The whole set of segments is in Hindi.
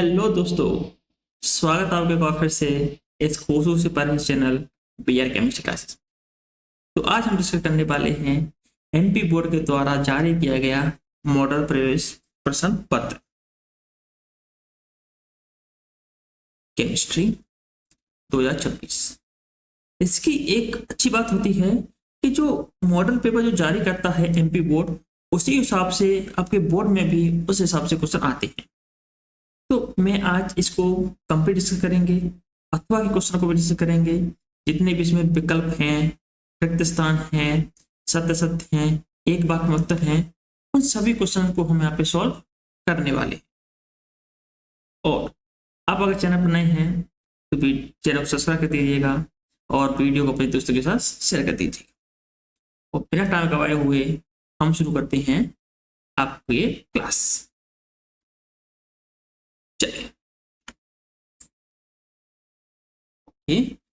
हेलो दोस्तों, स्वागत है आपके एक बार फिर से इस खूबसूरत से पढ़ने चैनल बीआर केमिस्ट्री क्लासेस। तो आज हम डिस्कस करने वाले हैं एमपी बोर्ड के द्वारा जारी किया गया मॉडल प्रवेश प्रश्न पत्र केमिस्ट्री 2026। इसकी एक अच्छी बात होती है कि जो मॉडल पेपर जो जारी करता है एमपी बोर्ड, उसी हिसाब से आपके बोर्ड में भी उस हिसाब से क्वेश्चन आते हैं। तो मैं आज इसको कंप्लीट डिस्कस करेंगे अथवा के क्वेश्चन को भी डिस्कस करेंगे। जितने भी इसमें विकल्प हैं, रिक्त स्थान हैं, सत्य सत्य हैं, एक वाक्य में उत्तर हैं, उन सभी क्वेश्चन को हम यहाँ पे सॉल्व करने वाले हैं। और आप अगर चैनल पर नए हैं तो भी चैनल को सब्सक्राइब कर दीजिएगा और वीडियो को अपने दोस्तों के साथ शेयर कर दीजिएगा। और बिना टाइम गवाए हुए हम शुरू करते हैं आपके क्लास। चलिए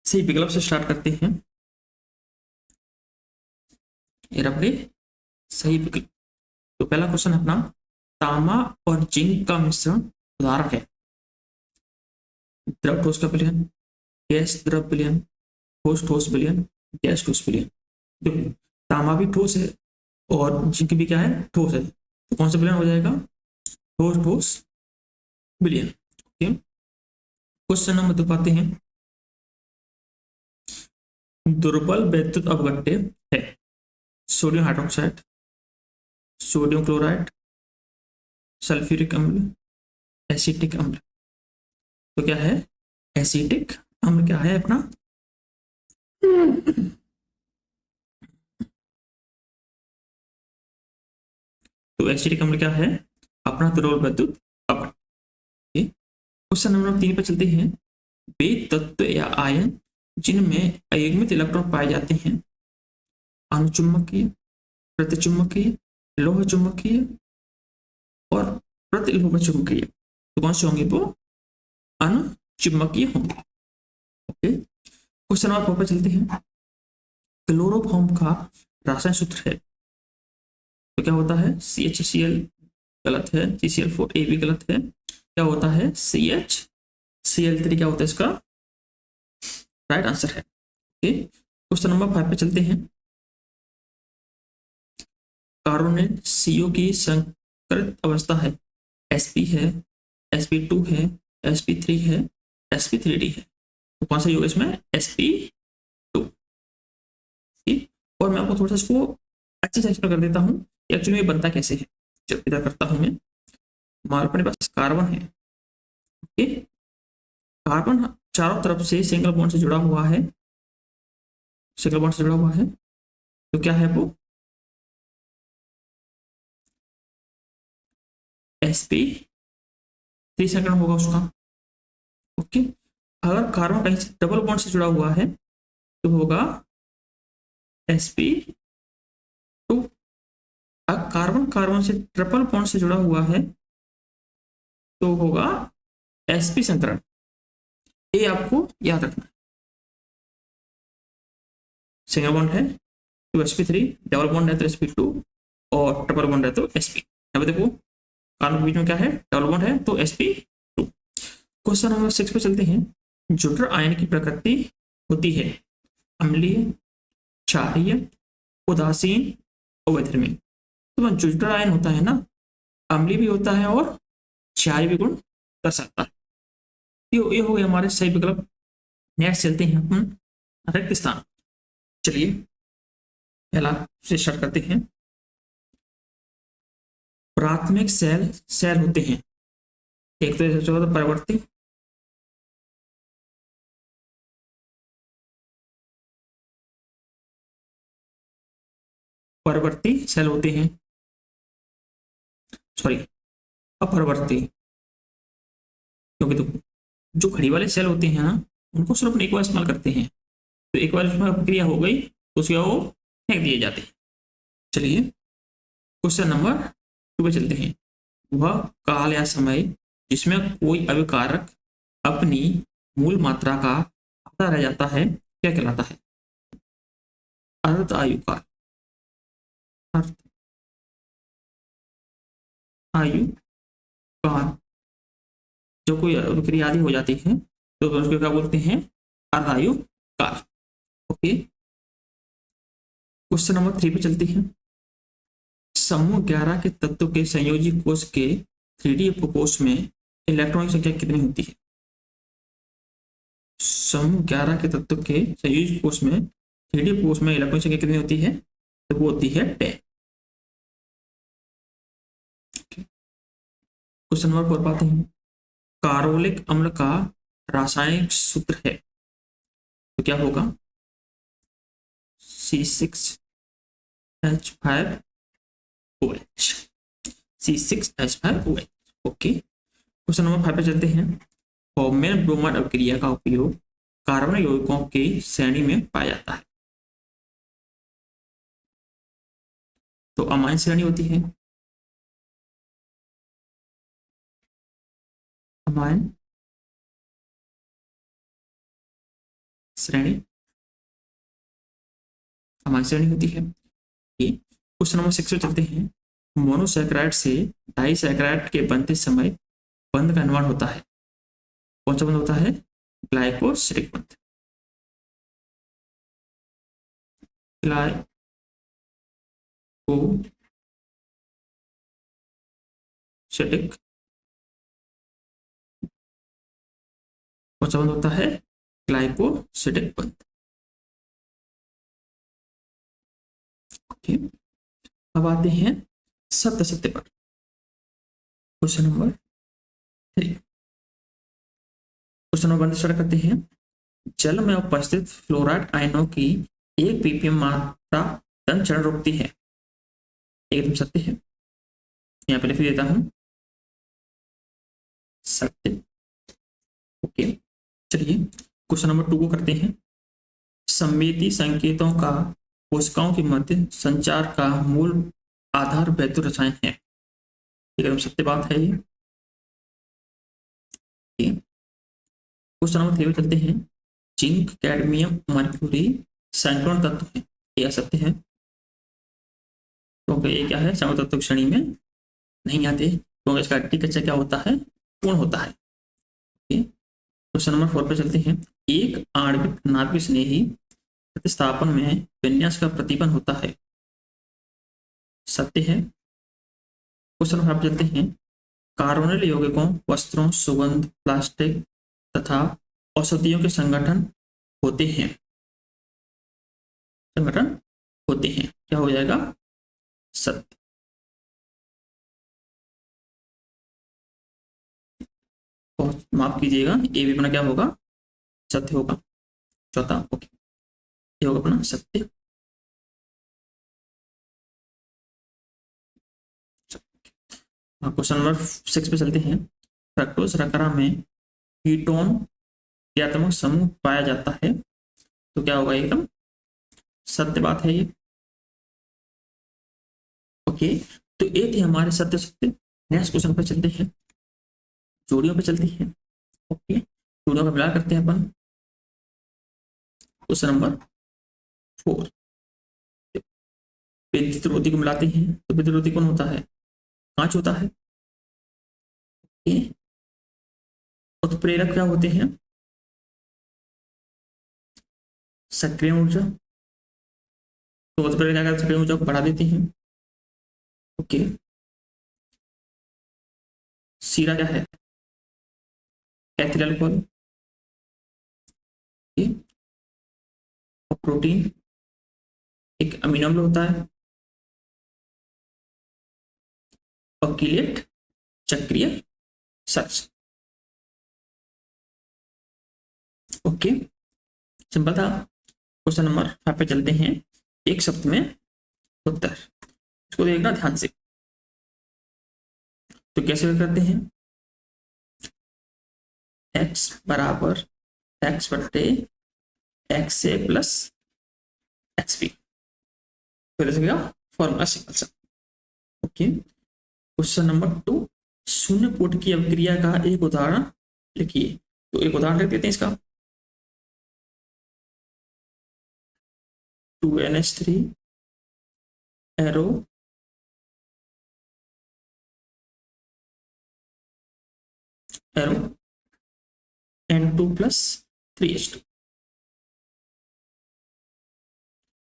सही विकल्प से स्टार्ट करते हैं। ये रबड़े सही विकल्प। तो पहला क्वेश्चन है अपना, तांबा और जिंक का मिश्रण उदाहरण है। द्रव ठोस का विलयन, गैस द्रव विलयन, ठोस ठोस विलयन, गैस ठोस विलयन। देखो तांबा भी ठोस है और जिंक भी क्या है, ठोस है, तो कौन सा विलयन हो जाएगा, ठोस ठोस विलयन। ओके, क्वेश्चन नंबर दो पाते हैं। दुर्बल वैद्युत अपघट्य है sodium hydroxide, sodium chloride, sulphuric अम्ल, एसिटिक अम्ल। तो क्या है, एसिटिक अम्ल क्या है अपना। तो एसिटिक अम्ल क्या है अपना, दुर्बल वैद्युत अपघट्य। क्वेश्चन नंबर 3 पर चलते हैं। वे तत्व या आयन जिनमें अयुग्मित इलेक्ट्रॉन पाए जाते हैं, अनुचुंबकीय, प्रतिचुंबकीय, लोह चुंबकीय और प्रतिलोह चुंबकीय, तो कौन से होंगे वो, अनुचुंबकीय होंगे। ओके, क्वेश्चन नंबर 4 पर चलते हैं। क्लोरोफॉर्म का रासायनिक सूत्र है, तो क्या होता है, CHCl गलत है, CCl4 भी गलत है, क्या होता है CHCl3 क्या होता है इसका राइट आंसर है। ओके, क्वेश्चन नंबर 5 पे चलते हैं। कार्बोनेट CO की संकरित अवस्था है, sp है, sp2 है, sp3 है, sp3d है, तो कौन सा योग इसमें, sp2। और मैं आपको थोड़ा सा इसको अच्छे से एक्सप्लेन कर देता हूँ एक्चुअली ये बनता कैसे है। चलो इधर करता हूँ मैं। हमारे अपने पास कार्बन है, ओके, कार्बन चारों तरफ से सिंगल बॉन्ड से जुड़ा हुआ है, सिंगल बॉन्ड से जुड़ा हुआ है, तो क्या है वो, sp3 संकरण होगा उसका। ओके, अगर कार्बन कहीं से डबल बॉन्ड से जुड़ा हुआ है तो होगा sp2। अगर कार्बन कार्बन से ट्रिपल बॉन्ड से जुड़ा हुआ है तो होगा sp संकरण। ये आपको याद रखना है। सिंगल बॉन्ड है तो sp3, डबल बॉन्ड है तो sp2 और ट्रिपल बॉन्ड है तो sp। अब देखो कार्बन के बीच में क्या है, डबल बॉन्ड है तो sp2। क्वेश्चन नंबर 6 पे चलते हैं। ज्यूटर आयन की प्रकृति होती है अम्लीय, क्षारीय, उदासीन और वैधर्मी। तो ज्यूटर आयन होता है ना, अम्लीय भी होता है और क्षारीय भी गुण कर सकता है। ये हो गए हमारे सही विकल्प। नेक्स्ट चलते हैं अपन रिक्त स्थान। चलिए पहला से स्टार्ट करते हैं। प्राथमिक सेल सेल होते हैं, एक तो जैसे होता है परवर्ती, परवर्ती सेल होते हैं, सॉरी अपरवर्ती, क्योंकि तो जो घड़ी वाले सेल होते हैं ना उनको सिर्फ अपन एक बार इस्तेमाल करते हैं, तो एक बार इसमें प्रक्रिया हो गई तो उसके वो फेंक दिए जाते हैं। चलिए क्वेश्चन नंबर 2 पे चलते हैं। वह काल या समय जिसमें कोई अभिकारक अपनी मूल मात्रा का आधा रह जाता है क्या कहलाता है, अर्ध आयु काल, अर्ध आयु काल। जो कोई अभिक्रिया आदि हो जाती है तो उसको क्या बोलते हैं, अर्धायुकार। ओके, क्वेश्चन नंबर 3 पे चलते हैं। समूह 11 के तत्व के संयोजी कोष के 3D उपकोष में इलेक्ट्रॉन की संख्या कितनी होती है? समूह 11 के तत्व के संयोजी कोष में 3D उपकोष में इलेक्ट्रॉन की संख्या कितनी होती है? तो वो होती है 10। क्वेश्चन नंबर 4 पाते हैं। कार्बोलिक अम्ल का रासायनिक सूत्र है, तो क्या होगा? C6H5OH। C6H5OH। Okay, question number 5 पे चलते हैं। फॉर्मेल ब्रोमाइड अभिक्रिया का उपयोग कार्बन यौगिकों की श्रेणी में पाया जाता है, तो अमाइन श्रेणी होती है। अमाइन श्रेणी, अमाइन श्रेणी होती है। क्वेश्चन नंबर 6 पे चलते हैं। मोनोसैकेराइड से डाइसैकेराइड के बनते समय बंध का निर्माण होता है, कौन सा बंध होता है? ग्लाइकोसिडिक बंध। ग्लाइकोसिडिक कौन सा बंध होता है? ग्लाइकोसिडिक बंध। ओके, अब आते हैं सत्य सत्य पर। Question number 3, question number 1 start करते हैं। जल में उपस्थित फ्लोराइड आयनों की 1 ppm मात्रा धन चरण रोकती है, एकदम सत्य है। यहाँ पे लिख देता हूं सत्य। ओके, चलिए क्वेश्चन नंबर 2 को करते हैं। संवेदी संकेतों का कोशिकाओं के मध्य संचार का मूल आधार वैद्युत रसायन है, एकदम सत्य बात है ये। क्वेश्चन नंबर 3 में चलते हैं। जिंक कैडमियम मर्क्यूरी संक्रमण तत्व है, यह सत्य है, क्योंकि ये क्या है? संक्रमण तत्व श्रेणी में नहीं आते, क्योंकि इसका टी कच्चा क्या होता है? पूर्ण होता है। क्वेश्चन नंबर 4 पे चलते हैं। एक आणविक नाभिक स्नेही प्रतिस्थापन में विन्यास का प्रतिबंध होता है, सत्य है। क्वेश्चन नंबर 5 पे चलते हैं। कार्बोनिल यौगिकों, वस्त्रों, सुगंध, प्लास्टिक तथा औषधियों के संगठन होते हैं, क्या हो जाएगा? सत्य। और माफ कीजिएगा, ये भी अपना क्या होगा? सत्य होगा। चौथा, ओके, ये होगा अपना सत्य। क्वेश्चन नंबर 6 पे चलते हैं। फ्रक्टोज शर्करा में कीटोन क्रियात्मक समूह पाया जाता है, तो क्या होगा? एकदम सत्य बात है ये। ओके, तो ये थे हमारे सत्य सत्य। नेक्स्ट क्वेश्चन पे चलते हैं, जोड़ियों पे चलते हैं। ओके, जोड़ियों का मिलान करते हैं अपन। क्वेश्चन नंबर 4, विद्युत रोधी को मिलाते हैं, तो विद्युत रोधी कौन होता है? कांच होता है। उत्प्रेरक क्या होते हैं? सक्रिय ऊर्जा, तो उत्प्रेरक क्या करते हैं? सक्रिय ऊर्जा को बढ़ा देती हैं। ओके, सीरा क्या है? Ethyl alcohol. और प्रोटीन एक अमीनो अम्ल होता है। और कीलेट चक्रीय सच। ओके, सिंपल था। क्वेश्चन नंबर 5 पे चलते हैं। एक शब्द में उत्तर, इसको देखना ध्यान से। तो कैसे करते हैं? x बराबर x बट्टे X A plus X P, formula simple सा। ओके, क्वेश्चन नंबर 2, शून्य कोट की अभिक्रिया का एक उदाहरण लिखिए, तो एक उदाहरण लिख देते हैं इसका। 2NH3 arrow 2 plus 3H2।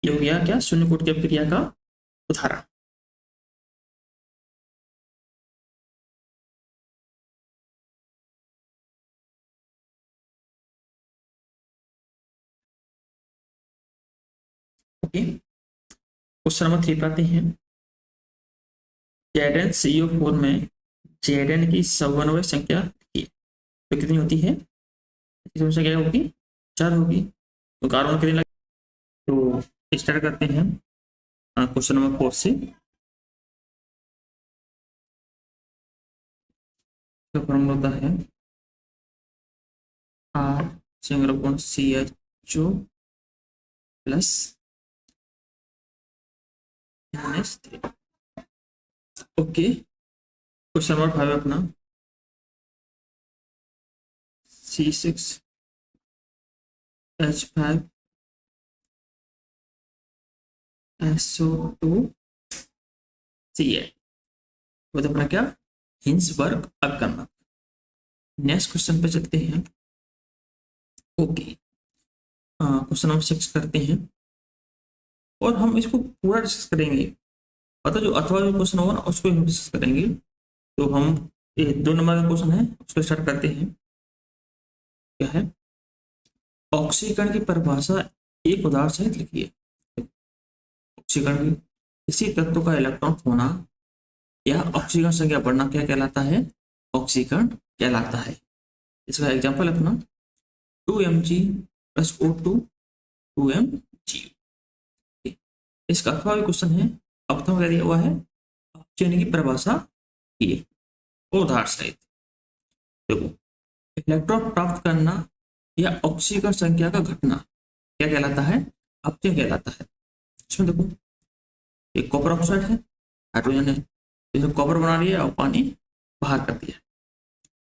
ये हो गया क्या, शून्य कूट की अभिक्रिया का उदाहरण। ओके, क्वेश्चन नंबर 3 पर आते हैं। ZnCO4 में Zn की समन्वय संख्या लिखिए। तो कितनी होती है, समन्वय संख्या होगी 4 होगी। तो कार्बन कितने लगे, तो स्टार्ट करते हैं क्वेश्चन नंबर 4 से। तो फॉर्मूला होता है R single bond CHO plus NH3। Okay, question number 5 अपना C6H5 SO2 Cl, वो तो अपना क्या, हिंसबर्ग अपगणक। नेक्स्ट क्वेश्चन पे चलते हैं। ओके, क्वेश्चन नंबर 6 करते हैं और हम इसको पूरा डिस्कस करेंगे, मतलब जो अथवा जो क्वेश्चन होगा ना उसको हम डिस्कस करेंगे। तो हम 2 नंबर का क्वेश्चन है उसको स्टार्ट करते हैं। क्या है, ऑक्सीकरण की परिभाषा एक उदाहरण सहित लिखिए। ऑक्सीकरण की किसी तत्व का इलेक्ट्रॉन होना या ऑक्सीकरण संख्या बढ़ना क्या कहलाता है, ऑक्सीकरण कहलाता है। इसका एग्जांपल अपना 2Mg प्लस O2 2Mg। इसका अथवा भी क्वेश्चन है, अथवा क्या दिया हुआ है, ऑक्सीजन की परिभाषा की उदाहरण सहित। देखो, इलेक्ट्रॉन प्राप्त करना या ऑक्सीकरण संख्या का घटना क्या कहलाता है, अपचयन कहलाता है। इसमें देखो एक कॉपर ऑक्साइड है, हाइड्रोजन है, इसने कॉपर बना लिया और पानी बाहर कर दिया।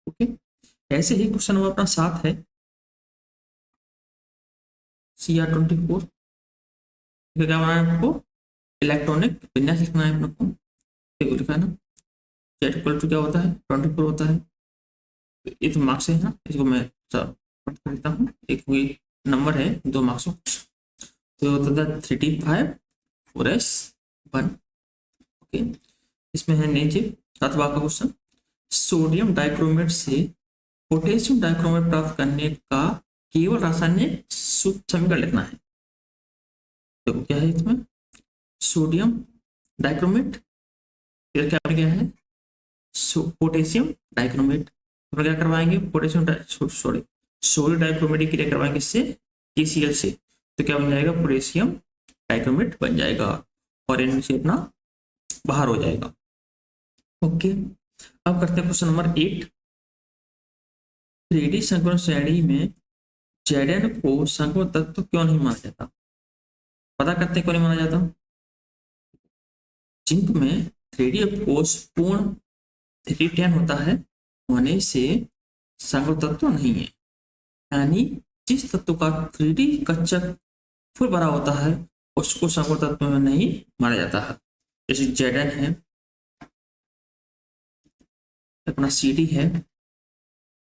ओके, ऐसे ही क्वेश्चन नंबर अपना 7 है Cr24। क्या बनाना है आपको, इलेक्ट्रॉनिक विन्यास लिखना है अपने को। देखो लिखा है ना, Z इक्वल टू क्या होता है 24 होता है। तो ये तो मार्क्स है ना, इसको मैं पढ़ देता हूँ। एक नंबर है 2 मार्क्स, तो होता था 35 4s1। ओके, इसमें है नीचे 7वां का क्वेश्चन, सोडियम डाइक्रोमेट से पोटेशियम डाइक्रोमेट प्राप्त करने का केवल रासायनिक समीकरण लिखना है। देखो क्या है इसमें, सोडियम डाइक्रोमेट, फिर क्या है पोटेशियम डाइक्रोमेट। तो क्या करवाएंगे, पोटेशियम सोडियम डाइक्रोमेट की क्रिया करवाएंगे इससे KCl से, तो क्या बन जाएगा, पोटेशियम डाइक्रोमेट बन जाएगा और इनसे अपना बाहर हो जाएगा। ओके, अब करते हैं क्वेश्चन नंबर 8। 3D संकरण श्रेणी में Zn को संकरण तत्व क्यों नहीं माना जाता, पता करते हैं क्यों नहीं माना जाता। जिंक में 3D कोष पूर्ण 3D10 होता है होने से संकरण तत्व नहीं है, यानी जिस तत्व का 3D कक्षक फुल भरा होता है उसको संकरण तत्व में नहीं माना जाता है। जैसे Zn है, अपना CD है,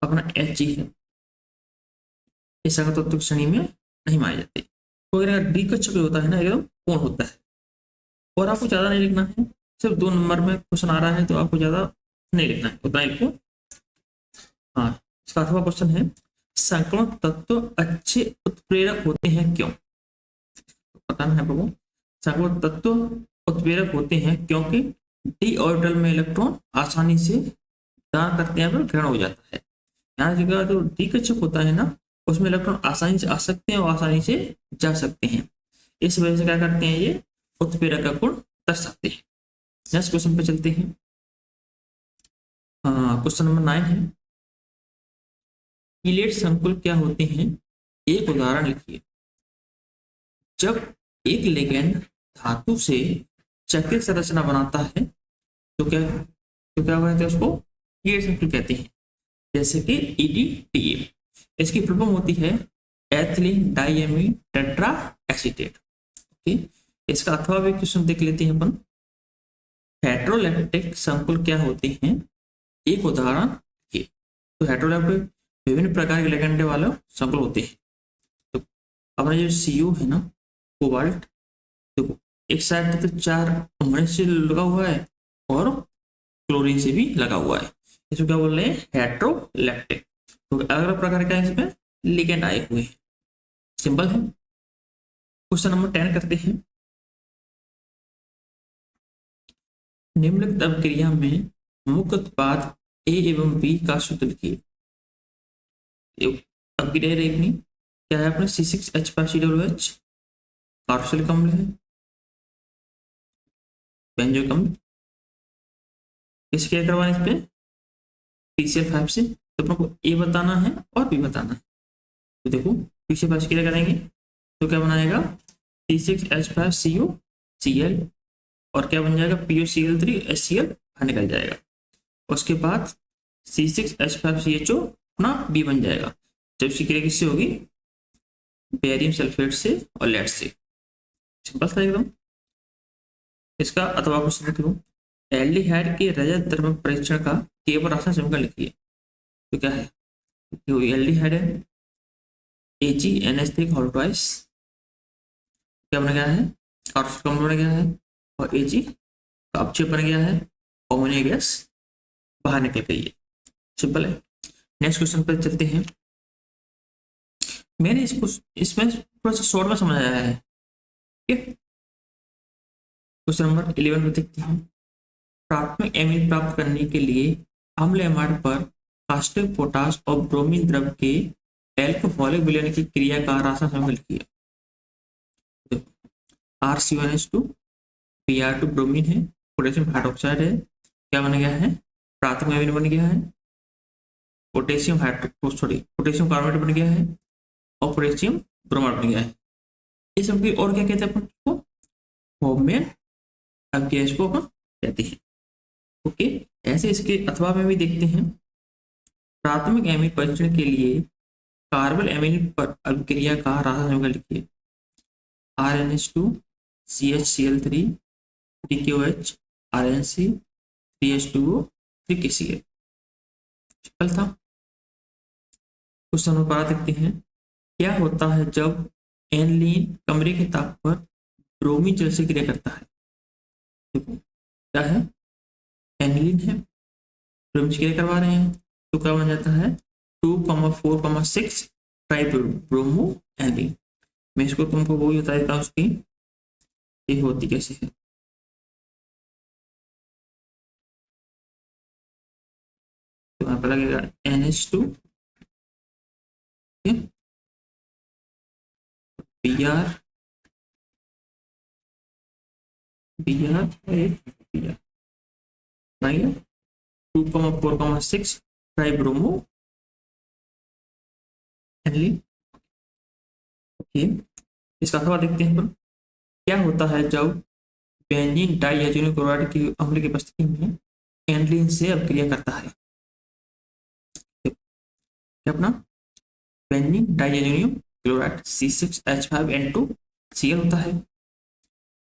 अपना Hg है, ये संकरण तत्व की श्रेणी में नहीं माने जाते। तो अगर डी कक्षक होता है ना एकदम पूर्ण होता है। और आपको ज्यादा नहीं लिखना है, सिर्फ 2 नंबर में क्वेश्चन आ रहा है तो आपको ज्यादा नहीं लिखना है, उतना ही लिखो। हाँ, इसका अथवा क्वेश्चन है, संक्रमण तत्व अच्छे उत्प्रेरक होते हैं क्यों, पता है आपको। संक्रमण तत्व उत्प्रेरक होते हैं क्योंकि डी ऑर्बिटल में इलेक्ट्रॉन आसानी से दान करते हैं पर ग्रहण हो जाता है। यहाँ जगह जो डी कक्षक होता है ना उसमें इलेक्ट्रॉन आसानी से आ सकते हैं और आसानी से जा सकते हैं, इस वजह से क्या करते हैं, ये उत्प्रेरक का गुण दर्शाते हैं। नेक्स्ट क्वेश्चन पे चलते हैं। क्वेश्चन नंबर 9 है, कीलेट संकुल क्या होते हैं, एक उदाहरण लिखिए। जब एक लिगेंड धातु से चक्रीय संरचना बनाता है तो क्या कहते हैं, उसको कीलेट संकुल कहते हैं। जैसे कि EDTA, इसकी फुल फॉर्म होती है ethylene diamine tetra acetate. Okay, इसका अथवा भी क्वेश्चन देख लेते हैं अपन। हेटेरोलैक्टिक संकुल क्या होते हैं, एक उदाहरण ये। तो हेटेरोलैक्टिक विभिन्न प्रकार के लेगेंड वाले संकुल होते हैं। तो अपना जो CO है ना, कोबाल्ट, देखो एक साइड तो 4 अमोनियम से लगा हुआ है और क्लोरीन से भी लगा हुआ है, इसको क्या बोल रहे हैं, हेट्रोलेप्टिक। तो अलग अलग प्रकार का इसमें लिगेंड आए हुए हैं, सिंपल है। क्वेश्चन नंबर 10 करते हैं। निम्नलिखित अभिक्रिया में मुख्य उत्पाद A एवं B का सूत्र लिखिए। अभिक्रिया देखनी क्या है अपने C6H5COOH कार्बोक्सिलिक अम्ल है, बेंजोइक अम्ल, इसके करवाने इस पे PCl5 से, तो अपने को A बताना है और B बताना है। तो देखो PCl5 क्या करेंगे तो क्या बनाएगा C6H5CuCl और क्या बन जाएगा PuCl3HCl निकल जाएगा। उसके बाद C6H5CHO अपना B बन जाएगा, जब इसकी क्रिया किससे होगी, बेरियम सल्फेट से और लेड से। सिंपल था एकदम। इसका अथवा क्वेश्चन देख लो, एल्डिहाइड के रजत द्रव्य परीक्षण का केवल रासायनिक समीकरण लिखिए। तो क्या है, एल्डिहाइड है AgNH3 होल ट्वाइस, क्या बन गया है, कार्बोक्सिलिक अम्ल बन गया है, और Ag का अपक्षेप बन गया है, अमोनिया गैस बाहर निकल गई है। सिंपल है। नेक्स्ट क्वेश्चन पर चलते हैं। मैंने इसको इसमें थोड़ा सा शॉर्ट में समझाया है, ठीक है। क्वेश्चन नंबर 11 में देखते हैं। प्राथमिक एमीन प्राप्त करने के लिए अम्ल एमाइड पर कास्टिक पोटास और ब्रोमीन द्रव के एल्कोहलिक विलयन की क्रिया का रासायनिक समीकरण लिखिए। RCONH2 Br2 ब्रोमीन है, पोटेशियम हाइड्रोक्साइड है, क्या बन गया है, प्राथमिक एमीन बन गया है, पोटेशियम पोटेशियम कार्बोनेट बन गया है और पोटेशियम ब्रोमाइड बन गया है। ये सब की और क्या कहते हैं अपन को, होममेन अभिक्रिया को अपन कहते हैं। ओके, ऐसे इसके अथवा में भी देखते हैं। प्राथमिक एमीन परीक्षण के लिए कार्बन एमीन पर अभिक्रिया का रासायनिक समीकरण लिखिए। RNH2 CHCl3 3KOH RNC 3H2O 3KCl। Simple था। क्वेश्चन नंबर 12 देखते हैं। क्या होता है जब एनिलीन कमरे के ताप पर ब्रोमीन जल से क्रिया करता है। देखो क्या है, एनिलीन है, ब्रोमीन से क्रिया करवा रहे हैं, तो क्या बन जाता है 2,4,6 ट्राई ब्रोमो एनिलीन। मैं इसको तुमको वो ही बता देता हूँ उसकी ये होती कैसे है। तो यहाँ पर लगेगा NH2 Br Br 2,4,6 try bromo aniline. Okay, इसका अथवा देखते हैं अपन। क्या होता है जब बेंजीन डाइएथेनॉल क्लोराइड की अम्ल की उपस्थिति में एनिलीन से अभिक्रिया करता है। क्या अपना बेंजीन डाइएथेनॉल क्लोराइड C6H5N2Cl होता है,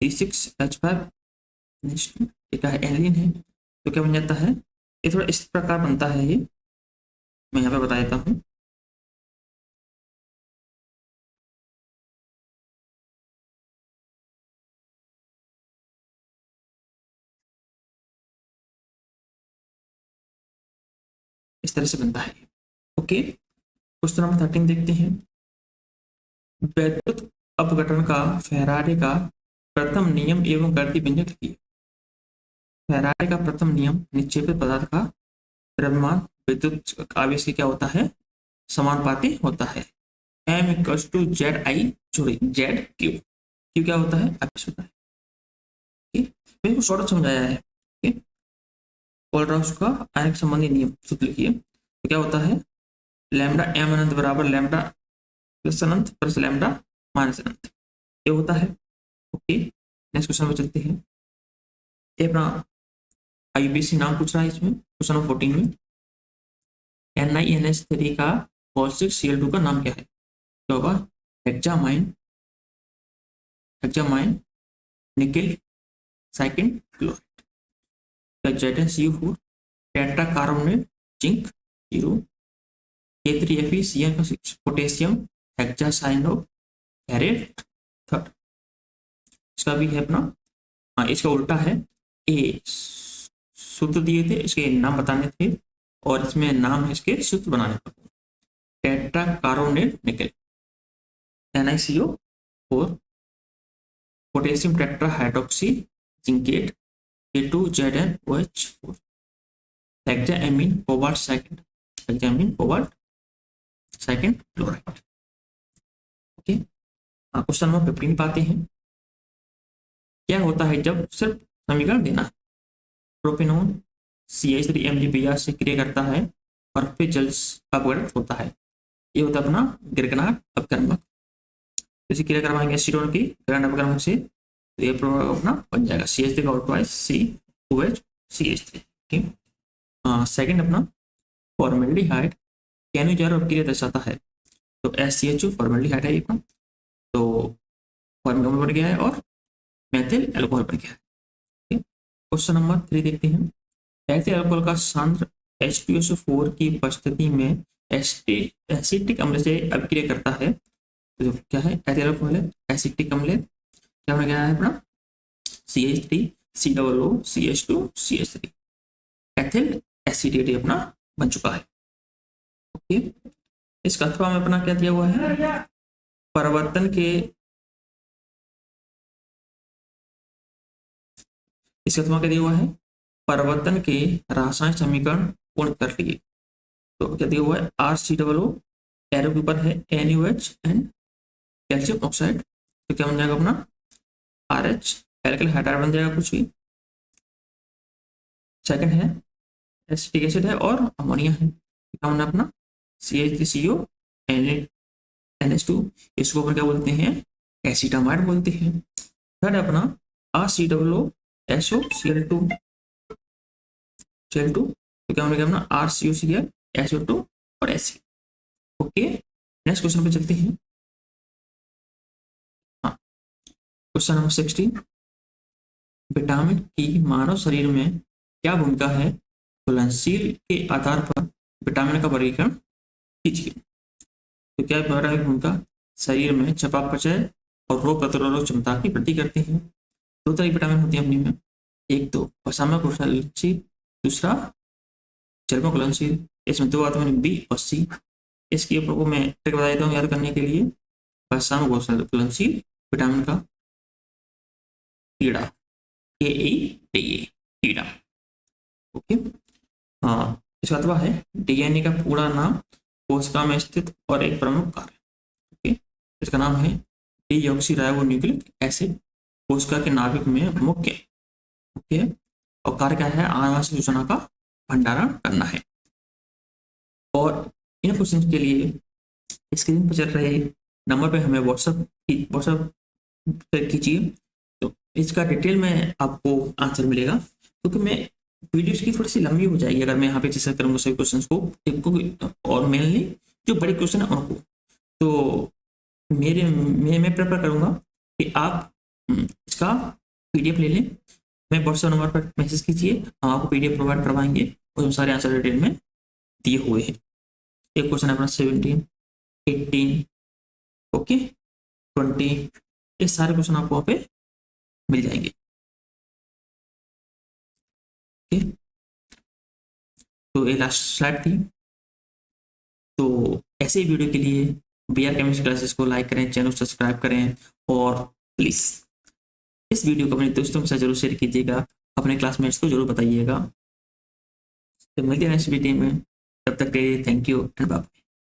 C6H5N2 एक है एनिलीन है, तो क्या बन जाता है, ये थोड़ा इस प्रकार बनता है। ये मैं यहाँ पे बता देता हूँ। इस तरह से बनता है। ओके, क्वेश्चन नंबर 13 देखते हैं। वैद्युत अपघटन का फेराडे का प्रथम नियम एवं गति व्यंजक लिखिए। फेराडे का प्रथम नियम निक्षेपित पदार्थ का द्रव्यमान विद्युत आवेश की क्या होता है, समानुपाती होता है। M = ZI जोड़ी ZQ, क्यू क्या होता है, आवेश होता है। मैंने को शॉर्ट समझाया है। कोलराउस का आयनिक संबंधी नियम सूत्र लिखिए। तो क्या होता है, लैम्डा m अनंत बराबर लैम्डा प्लस अनंत प्लस लैम्डा माइनस अनंत, ये होता है। ओके, नेक्स्ट क्वेश्चन में चलते हैं। ये अपना IUPAC नाम पूछ रहा है इसमें क्वेश्चन नंबर 14 में। NiNH3 का पॉजिटिव Cl2 का नाम क्या है। क्या होगा, हेक्सामाइन निकेल साइकिन chloride. ZnCO4 tetra carbonate zinc 0, K3FeCN का 6 पोटेशियम हेक्सासाइनोफेरेट थर्ड, इसका भी है अपना। हाँ, इसका उल्टा है, ए सूत्र दिए थे, इसके नाम बताने थे और इसमें नाम है इसके सूत्र बनाने पर। Tetra carbonate nickel NiCO4, potassium tetra hydroxy zincate K2ZnOH4, hexamine cobalt second, hexamine cobalt second chloride. Okay, question number 15 पाते हैं। क्या होता है जब सिर्फ समीकरण देना है? प्रोपेनॉन CH3 से क्रिया करता है और फिर जल अपघटित होता है। ये होता है अपना गिरगनाट अपकर्मक। इसी क्रिया करवाएंगे एसीटोन की गिरगनाट अपकर्मक से, तो ये अपना बन जाएगा CH3 का और COH CH3। ठीक, सेकंड अपना फॉर्मेल्डिहाइड कैनुजार अपक्रिया दर्शाता है, तो SCHO फॉर्मेल्डिहाइड है अपना, तो फॉर्मूला बन गया है और मेथिल अल्कोहल बन गया है। क्वेश्चन नंबर 3 देखते हैं। एथिल अल्कोहल का सांद्र H2SO4 की उपस्थिति में एसिटिक अम्ल से अभिक्रिया करता है, तो क्या है? एथिल अल्कोहल है, एसिटिक अम्ल क्या बन गया है अपना CH3 COO CH2 CH3, ethyl acetate अपना बन चुका है। ओके, इस कथवा में अपना क्या दिया हुआ है? परिवर्तन के इस कथवा क्या दिया हुआ है? परिवर्तन के रासायनिक समीकरण पूर्ण कर लिए, तो क्या दिया हुआ है? RCOO एरो के ऊपर है NaOH एंड कैल्शियम ऑक्साइड, तो क्या बन जाएगा अपना RH एल्काइल हाइड्राइड बन जाएगा कुछ भी। सेकंड है एसिटिक एसिड है और अमोनिया है, क्या बना अपना CH3CO NH2, इसको अपन क्या बोलते हैं? एसिटामाइड बोलते हैं। थर्ड अपना RCOO SOCl2, तो क्या बनेगा अपना RCOCl SO2 और Ac। ओके, नेक्स्ट क्वेश्चन पे चलते हैं। हाँ, क्वेश्चन नंबर 16। विटामिन की मानव शरीर में क्या भूमिका है? घुलनशील के आधार पर विटामिन का वर्गीकरण कीजिए, तो क्या भूमिका? शरीर में चयापचय और रोग प्रतिरोधक क्षमता की वृद्धि करते हैं। दो तरह की विटामिन होती है अपनी में, एक तो पसामा घुलनशील, दूसरा जल घुलनशील। इसमें दो आते हैं बी और सी। इसकी आपको मैं ट्रिक बता देता हूँ याद करने के लिए। पसामा घुलनशील विटामिन का कीड़ा, KEDA कीड़ा। ओके, हाँ, इसका अथवा है DNA का पूरा नाम कोशिका में स्थित और एक प्रमुख कार्य। ओके, इसका नाम है डीऑक्सीराइबोन्यूक्लिक एसिड, कोशिका के नाभिक में मुख्य। ओके, और कार्य क्या है? आनुवंशिक सूचना का भंडारण करना है। और इन क्वेश्चन के लिए स्क्रीन पर चल रहे नंबर पे हमें व्हाट्सएप कीजिए, तो इसका डिटेल में आपको आंसर मिलेगा, क्योंकि मैं वीडियोस की थोड़ी सी लंबी हो जाएगी अगर मैं यहाँ पे डिस्कस करूँगा सभी क्वेश्चन को, और मेनली जो बड़े क्वेश्चन है उनको। तो मैं प्रेफर करूँगा कि आप इसका PDF ले लें, मैं व्हाट्सएप नंबर पर मैसेज कीजिए, हम आपको PDF प्रोवाइड करवाएंगे और सारे आंसर डिटेल में दिए हुए हैं। एक क्वेश्चन अपना 17, 18, ओके, 20, ये सारे क्वेश्चन आपको वहाँ पे मिल जाएंगे। ओके, तो ये लास्ट स्लाइड थी। तो ऐसे ही वीडियो के लिए BR केमिस्ट्री क्लासेस को लाइक करें, चैनल सब्सक्राइब करें और प्लीज इस वीडियो को अपने दोस्तों के साथ जरूर शेयर कीजिएगा, अपने क्लासमेट्स को जरूर बताइएगा। तो मिलते हैं नेक्स्ट वीडियो में, तब तक के लिए थैंक यू एंड बाय।